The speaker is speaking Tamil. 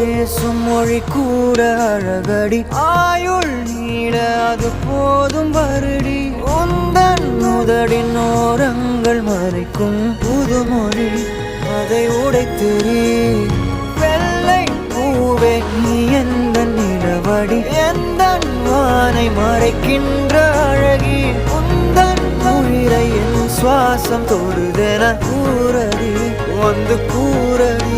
பேசும் மொழி கூட அழகடி ஆயுள் நீட அது போதும் வருடி உந்தன் முதடின் ஓரங்கள் மறைக்கும் புதுமொழி அதை உடைத்தெறி வெள்ளை பூவே நீ எந்த நிலவடி எந்த வானை மறைக்கின்ற அழகி உந்தன் உயிரை என் சுவாசம் தொடுதென கூறடி வந்து கூறடி